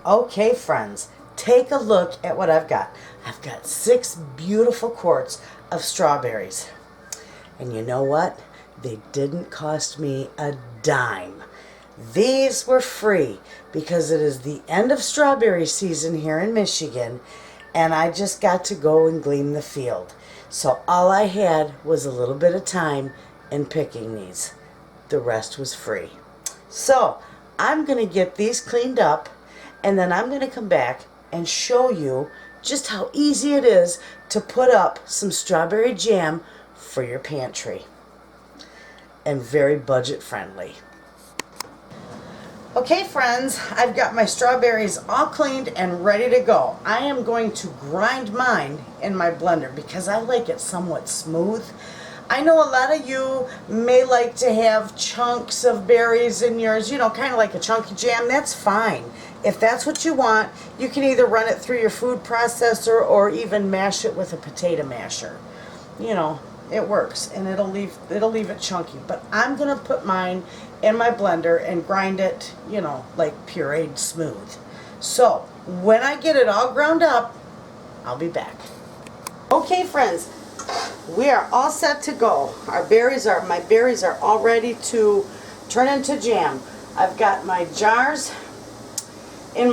Okay, friends, take a look at what I've got. I've got 6 beautiful quarts of strawberries. And you know what? They didn't cost me a dime. These were free because it is the end of strawberry season here in Michigan, and I just got to go and glean the field. So all I had was a little bit of time in picking these. The rest was free. So I'm going to get these cleaned up, and then I'm going to come back and show you just how easy it is to put up some strawberry jam for your pantry. And very budget friendly. Okay, friends, I've got my strawberries all cleaned and ready to go. I am going to grind mine in my blender because I like it somewhat smooth. I know a lot of you may like to have chunks of berries in yours, you know, kind of like a chunky jam. That's fine. If that's what you want, you can either run it through your food processor or even mash it with a potato masher. You know, it works, and it'll leave it chunky. But I'm going to put mine in my blender and grind it, you know, like pureed smooth. So when I get it all ground up, I'll be back. Okay, friends, we are all set to go. My berries are all ready to turn into jam. I've got my jars in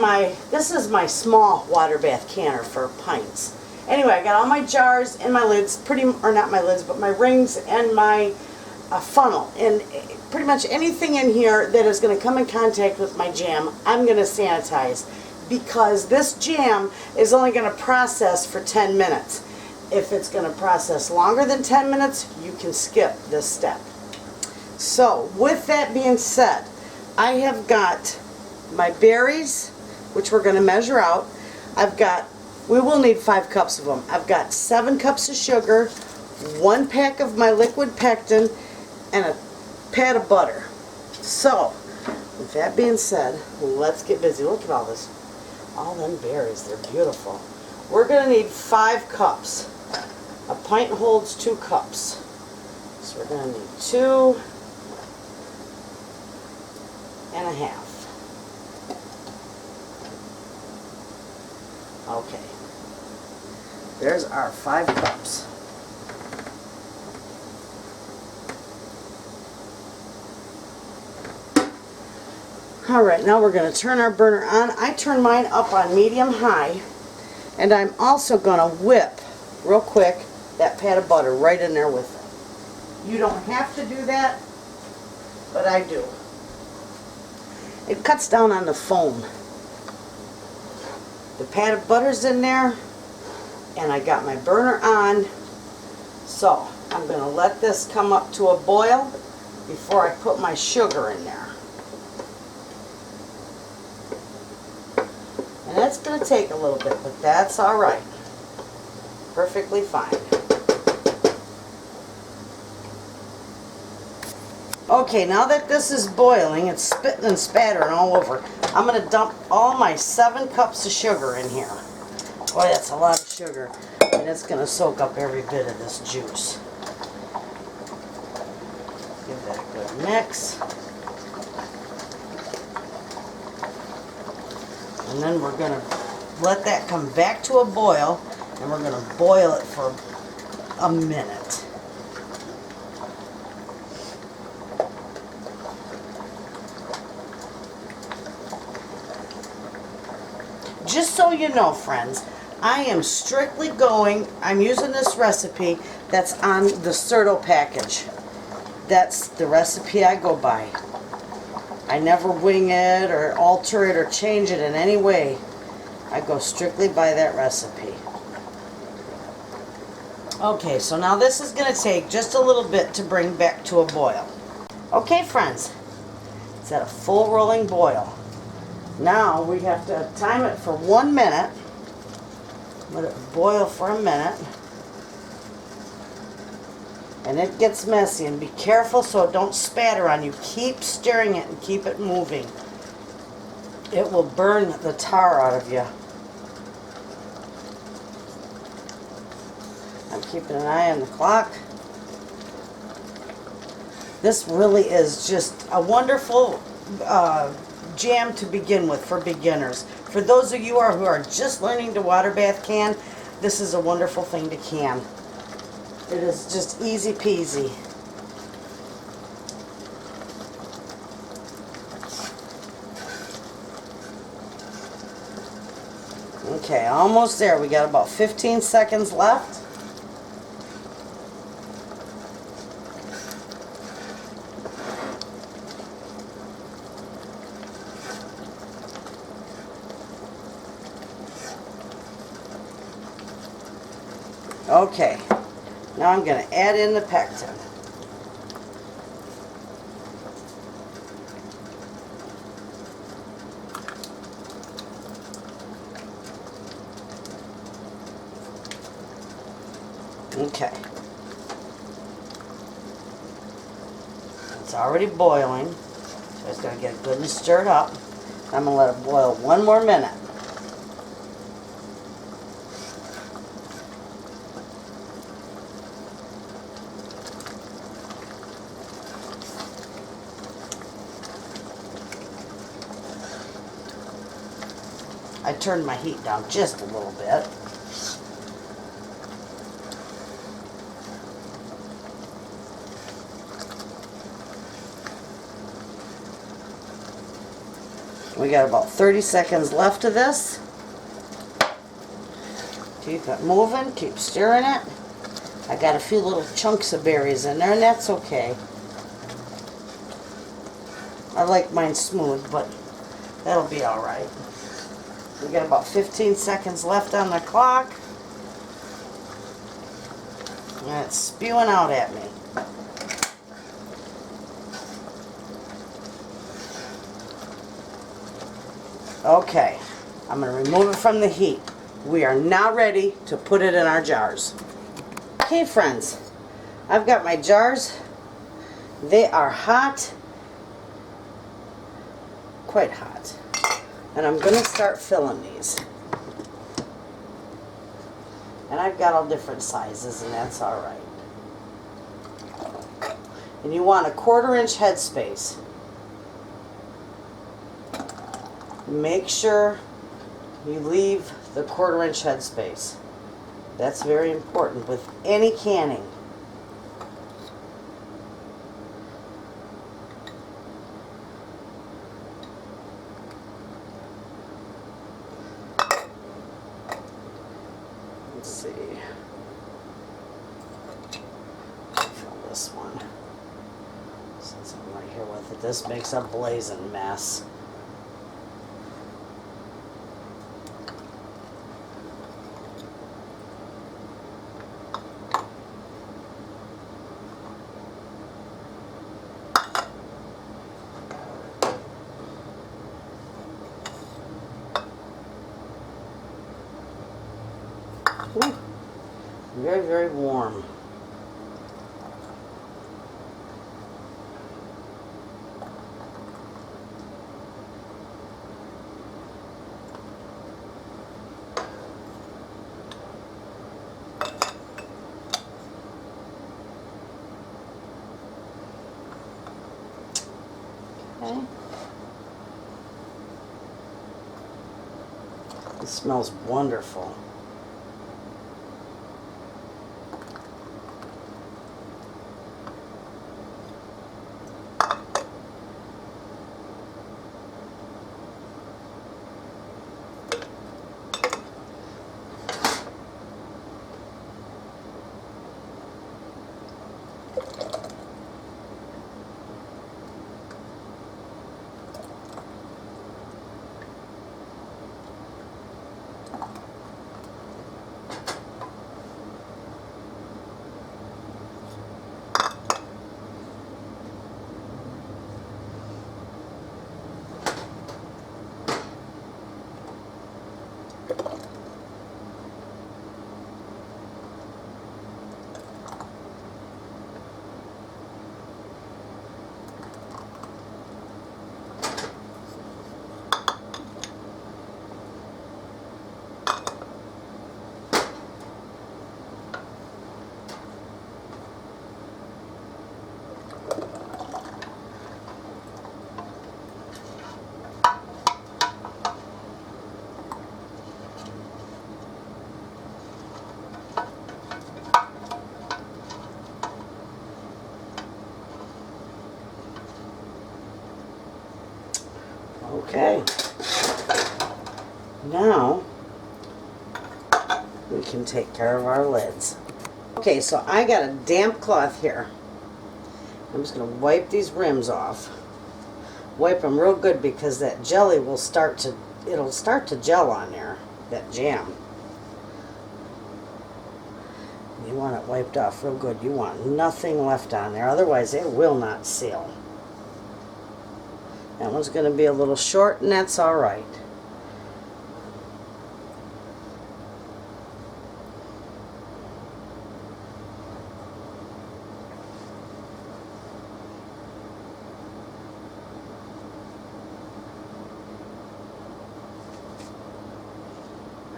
this is my small water bath canner for pints. Anyway, I got all my jars and my lids, not my lids, but my rings and my funnel. And pretty much anything in here that is going to come in contact with my jam, I'm going to sanitize. Because this jam is only going to process for 10 minutes. If it's going to process longer than 10 minutes, you can skip this step. So, with that being said, I have got my berries, which we're going to measure out. We will need 5 cups of them. I've got 7 cups of sugar, 1 pack of my liquid pectin, and a pat of butter. So, with that being said, let's get busy. Look at all this. All them berries, they're beautiful. We're going to need 5 cups. A pint holds 2 cups. So we're going to need 2 and a half. Okay. There's our 5 cups. Alright, now we're going to turn our burner on. I turn mine up on medium-high, and I'm also going to whip, real quick, that pat of butter right in there with it. You don't have to do that, but I do. It cuts down on the foam. The pat of butter's in there, and I got my burner on, so I'm going to let this come up to a boil before I put my sugar in there. And that's going to take a little bit, but that's all right. Perfectly fine. Okay, now that this is boiling, it's spitting and spattering all over. I'm going to dump all my 7 cups of sugar in here. Boy, that's a lot of sugar, and it's going to soak up every bit of this juice. Give that a good mix. And then we're going to let that come back to a boil, and we're going to boil it for a minute. Just so you know, friends, I'm using this recipe that's on the Certo package. That's the recipe I go by. I never wing it or alter it or change it in any way. I go strictly by that recipe. Okay, so now this is going to take just a little bit to bring back to a boil. Okay, friends, it's at a full rolling boil. Now we have to time it for 1 minute. Let it boil for a minute. And it gets messy, and be careful so it don't spatter on you. Keep stirring it and keep it moving. It will burn the tar out of you. I'm keeping an eye on the clock. This really is just a wonderful jam to begin with for beginners. For those of you who are just learning to water bath can, this is a wonderful thing to can. It is just easy peasy. Okay, almost there. We got about 15 seconds left. Okay, now I'm going to add in the pectin. Okay. It's already boiling, so it's going to get good and stirred up. I'm going to let it boil 1 more minute. I turned my heat down just a little bit. We got about 30 seconds left of this. Keep it moving, keep stirring it. I got a few little chunks of berries in there, and that's okay. I like mine smooth, but that'll be all right. We got about 15 seconds left on the clock. And it's spewing out at me. Okay, I'm going to remove it from the heat. We are now ready to put it in our jars. Okay, friends, I've got my jars. They are hot, quite hot. And I'm going to start filling these. And I've got all different sizes, and that's all right. And you want a 1/4 inch headspace. Make sure you leave the 1/4 inch headspace. That's very important with any canning. Let's see. Fill this one. Since I'm right here with it, this makes a blazing mess. Ooh, very, very warm. Okay. It smells wonderful. Okay. Now we can take care of our lids. Okay, so I got a damp cloth here. I'm just going to wipe these rims off. Wipe them real good because that jelly will start to, it'll start to gel on there, that jam. You want it wiped off real good. You want nothing left on there, otherwise it will not seal. That one's going to be a little short, and that's all right.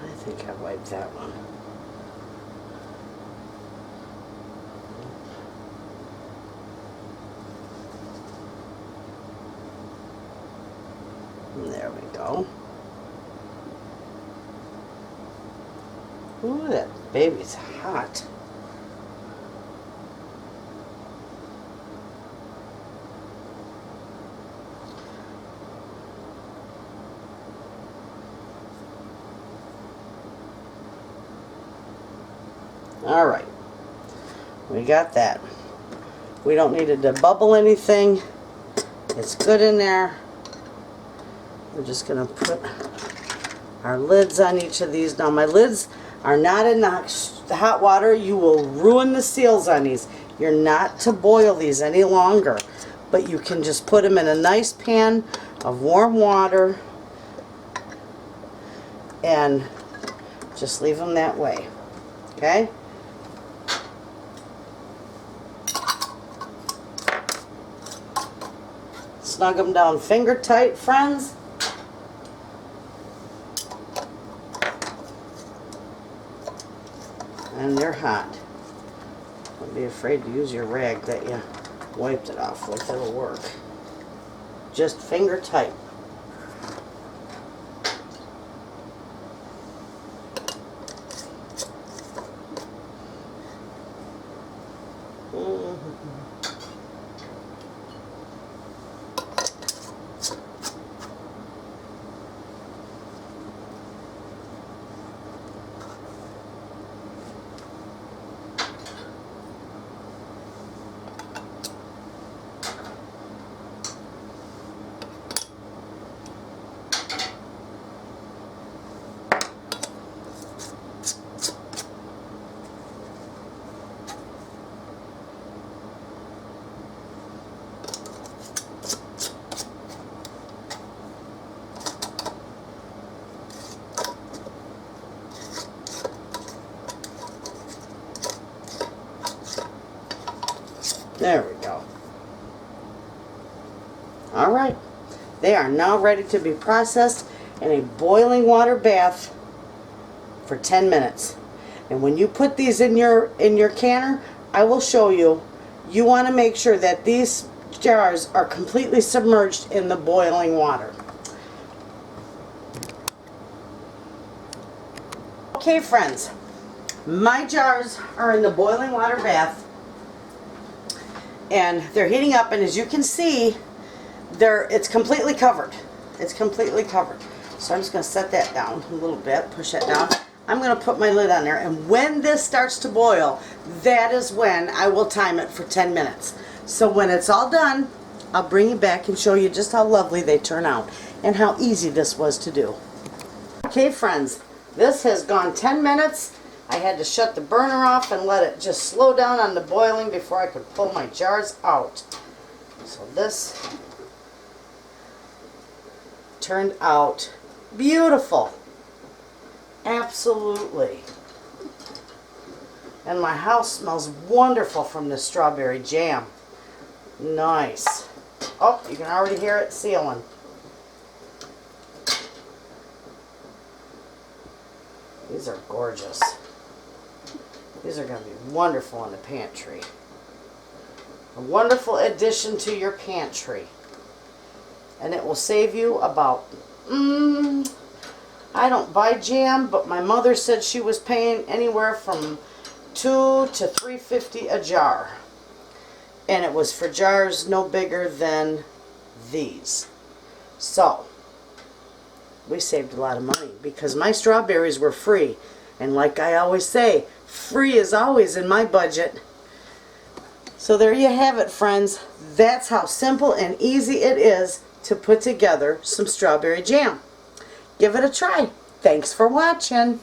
I think I wiped that one. There we go. Ooh, that baby's hot. All right, we got that. We don't need it to bubble anything. It's good in there. We're just going to put our lids on each of these. Now my lids are not in the hot water. You will ruin the seals on these. You're not to boil these any longer, but you can just put them in a nice pan of warm water and just leave them that way. Okay? Snug them down finger tight, friends. And they're hot. Don't be afraid to use your rag that you wiped it off with. It'll work. Just finger tight. There we go. All right. They are now ready to be processed in a boiling water bath for 10 minutes. And when you put these in your canner, I will show you. You want to make sure that these jars are completely submerged in the boiling water. Okay, friends. My jars are in the boiling water bath. And they're heating up, and as you can see, it's completely covered. It's completely covered. So I'm just going to set that down a little bit, push that down. I'm going to put my lid on there, and when this starts to boil, that is when I will time it for 10 minutes. So when it's all done, I'll bring you back and show you just how lovely they turn out and how easy this was to do. Okay, friends, this has gone 10 minutes. I had to shut the burner off and let it just slow down on the boiling before I could pull my jars out. So this turned out beautiful. Absolutely. And my house smells wonderful from the strawberry jam. Nice. Oh, you can already hear it sealing. These are gorgeous. These are going to be wonderful in the pantry. A wonderful addition to your pantry. And it will save you about, I don't buy jam, but my mother said she was paying anywhere from $2 to $3.50 a jar. And it was for jars no bigger than these. So, we saved a lot of money because my strawberries were free. And like I always say, free is always in my budget. So there you have it, friends. That's how simple and easy it is to put together some strawberry jam. Give it a try. Thanks for watching.